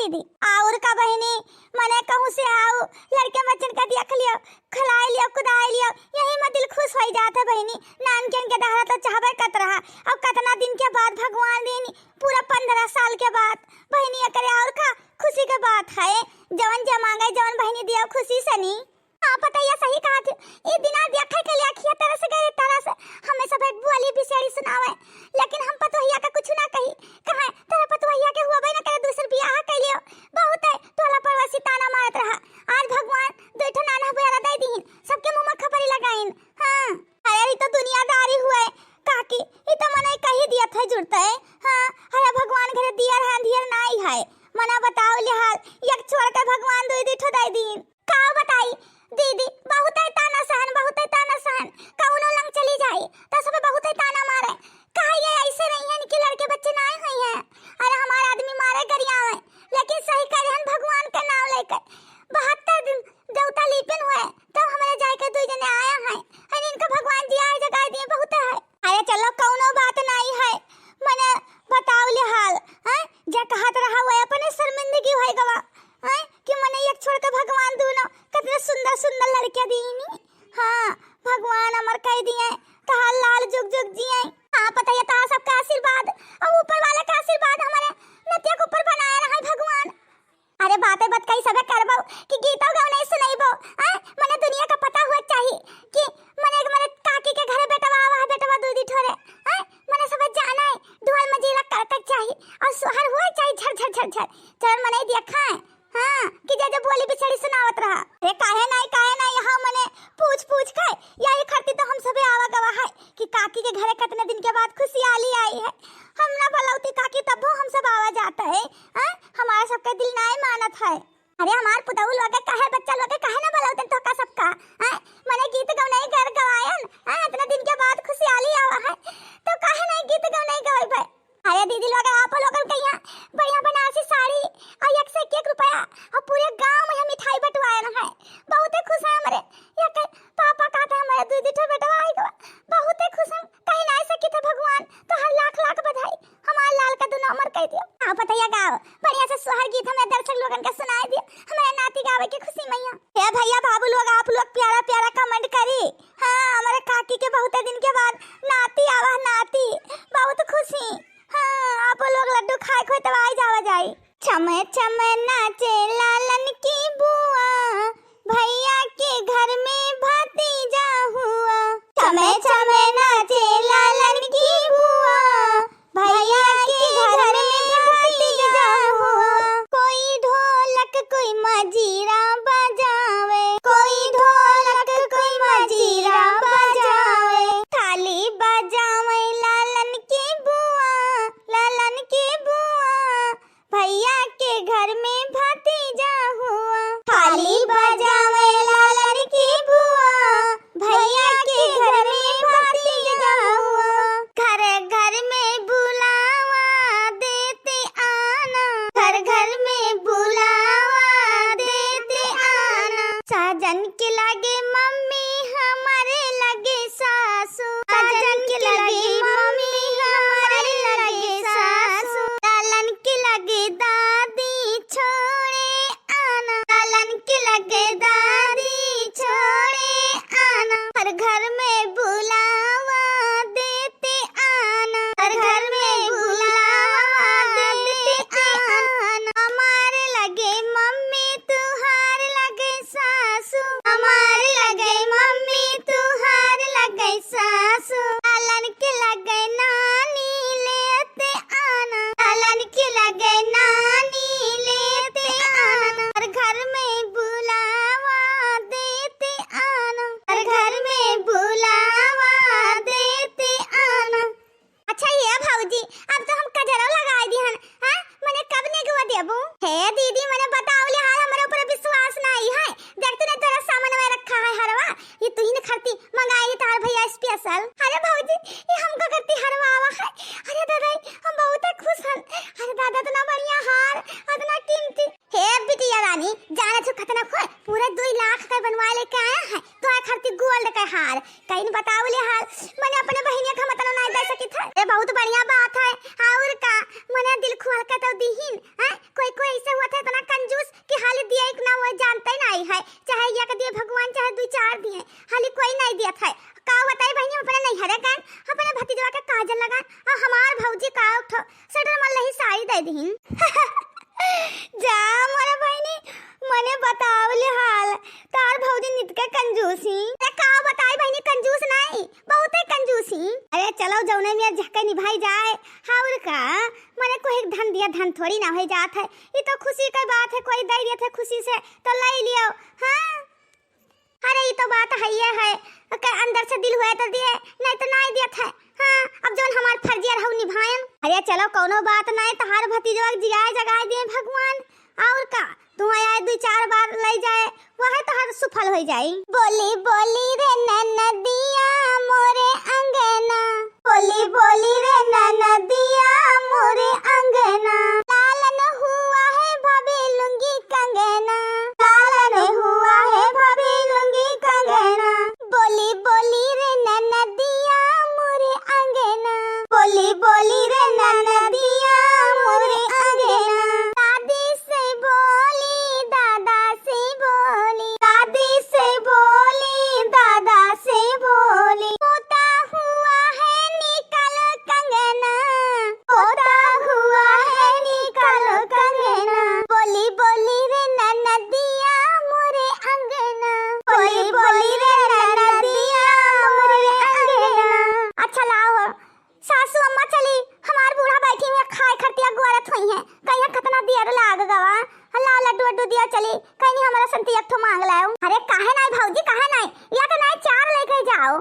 दीदी और का बहनी मने कहूं से आओ लड़के बच्चन का दिया खलियो खिलाए लियो कुदाए लियो यही में दिल खुश हो जाता बहनी। नान के दहरा तो चाहबे कत रहा अब कितना दिन के बाद भगवान देनी पूरा 15 साल के बाद बहनी करे और का खुशी के बात है जवन जमा गए जवन बहनी दिया खुशी से नहीं। हां पता या सही कहा थी ई दिना देखे के लिए अखिया तरह से गए तरह से हमें सब एक बोली बिसेड़ी सुनावे लेकिन हम पतोहिया का कुछ ना कही कहे तेरे पतोहिया के हुआ भाई ना करे दूसर बियाह कर लियो बहुत है तोला परवासी ताना मारत रहा आज भगवान दुइठो नाना बेरा दे दीन सबके मुंह में खपरी लगाइन। हां अरे ई तो दुनियादारी हुए काकी ई तो मने कही दिया था जुड़ता है। हां अरे भगवान घरे दिया है अंधियर नहीं है मना बताओ ले हाल एक छोड़ के भगवान दुइठो दे दीन का बताई दीदी बहुत है ताना सहन कौनो लंग चली जाए तो सब बहुत है ताना मारे कहा ये ऐसे नहीं है कि लड़के बच्चे ना आए हुए हैं। अरे हमारा आदमी मारे गरिया है लेकिन सही करे हम भगवान का नाम लेकर 72 दिन देवता लीपन हुए तब हमारे जाए के दो जने आया है और इनका भगवान दिया है जगह दिए बहुत है। अरे चलो कौनो बात नहीं है मने बताओ ले हाल हैं जे कहत रहा वो अपने शर्मिंदगी होई गवा हैं कि मने एक छोड़ के भगवान दोनों कितने सुंदर सुंदर लड़के दीनी। हां भगवान अमर कह दिए कहा लाल जुग जुग जिए। हां पता है ता सबका आशीर्वाद और ऊपर वाले का आशीर्वाद हमारे नतिया के ऊपर बनाया रहा है भगवान। अरे बातें बत कई सबे करबो कि गीता गाओ नहीं सुनाइबो हैं मने दुनिया का पता हुआ चाहिए कि मने काकी के घर बेटवा दूधी ठोरे हैं मने सब जाना है ढोल मजीरा करके चाहिए और सुहर हुआ चाहिए झर झर झर चल मने देखा है। हां कि जे बोली बिछड़ी सुनावत रहा रे काहे नहीं हां मने पूछ के यही खरती तो हम सबे आवा गवा है कि काकी के घरे कितने दिन के बाद खुशहाली आई है। हम ना बलौती काकी तब हम सब आवा जाता है हैं हमारा सबका दिल नहीं मानत है। अरे हमार पुतौल लोग काहे बच्चा लोग काहे ना बलौते तो का सबका हैं मने गीत गाओ नहीं घर गवायन हैं इतने दिन के बाद खुशहाली आवा है तो काहे नहीं गीत गाओ नहीं गवाई भाई। अरे दीदी लोग आप लोग कहिया बढ़िया बनारसी साड़ी और 101 रुपया और पूरे गांव में हम मिठाई बंटवाए ना है बहुत खुश है हमारे या पापा कहते हमारे दीदी ठो बेटा आएगा बहुत खुश हम कहीं ना सकी तो भगवान तो हर लाख बधाई हमारे लाल का दोनों अमर कह दियो। आप बताइए गाओ बढ़िया से सोहर गीत हमें दर्शक लोगन का सुनाई दियो हमारे नाती गावे की खुशी मैया। ए भैया बाबू लोग आप लोग प्यारा कमेंट करी। हां हमारे काकी के बहुत दिन के बाद नाती आवा नाती बहुत खुशी। हां आप लोग लड्डू खाए खोए तब आई जावा जाई छम नाचे लालन की बुआ भैया के घर में भतीजा हुआ छम नाचे लालन की बुआ भैया के घर में भतीजा हुआ कोई ढोलक कोई मजीरा बजावे कोई ढोलक कोई मजीरा बजावे थाली बजावे लालन की बुआ भैया के घर में भतीजा हुआ थाली बजावे लालन की बुआ भैया के घर में भतीजा हुआ घर में बुलावा देते आना घर में बुलावा देते आना साजन के लगे मम्मी हमारे लगे सासू साजन के लगे मम्मी हमारे लगे सासू लालन के लगे दादी छोड़े आना लालन के लगे दादी छोड़े आना हर घर में बुलावा देते आना हर घर में बुलावा देते आना हमारे लगे मम्मी तुहार लगे सासू हमारे लगे मम्मी तुहार लगे सासू लालन के लगे नानी लेते आना लालन के लगे नानी लेते आना हर घर में बुलावा देते आना हर घर में बुलावा देते आना। अच्छा ये भाऊजी अब तो हम कजरा लगा दी हन हां मने कब ने गवा देबू हे दीदी मने बताओ ले हाल हमारे ऊपर विश्वास नहीं है देख तूने तेरा सामान में रखा है हरवा ये तू ही ने खरती मंगाई तार भैया स्पेशल। अरे भाऊजी ये हमको करती हरवा आवा है। अरे दादा हम बहुत खुश हन। अरे दादा इतना बढ़िया हार इतना कीमती हे बिटिया रानी जाने जो खतना खोए पूरे 2 लाख का बनवा लेके आया है तो खरती गोल्ड का हार कहीं बताओ ले हाल मैंने अपने बहनिया का मतलब नहीं दे सकी था। ये बहुत बढ़िया बात है और का मने दिल खोल के तो दीहिन हैं कोई ऐसे हुआ था हो जात है। ये तो खुशी की बात है, कोई दे देते खुशी से तो ले लियो। हाँ अरे ये तो बात है ये है कि अंदर से दिल हुआ तो दिए, नहीं तो नहीं देत है। हाँ अब जो हमार फर्जिया रहू निभायन। अरे चलो कोनो बात नहीं, तहार भतीजवा जिगाए जगाए दिए भगवान, और का तू आया 2-4 बार ले जाए वह तो हर सफल हो जाई। बोली बोली रे ननदिया मोरे अंगना, बोली बोली रे ननदिया मोरे अंगना, लालन हुआ है भाभी लुंगी कंगना, लालन हुआ है भाभी लुंगी कंगना, बोली बोली रे ननदिया मोरे अंगना, बोली बोली रे ननदिया मोरे अंगना, दादी से बोली दादा से बोली, दादी से बोली दादा से बोली, पोता हुआ है निकल कंगना, पोता हुआ है निकल कंगना, बोली बोली रे ननदिया मोरे अंगना, बोली बोली रे ननदिया मोरे अंगना। अच्छा लाओ सासू अम्मा चली, हमार बूढ़ा बैठी हुई खाए खरतिया गोरत हुई है, कहीं कितना देर लाग गवा। अल्लाह लड्डू वड्डू दिया चली, कहीं हमारा संती एक ठो मांग लाओ। अरे काहे नहीं भौजी काहे नहीं, या तो नहीं 4 लेके जाओ।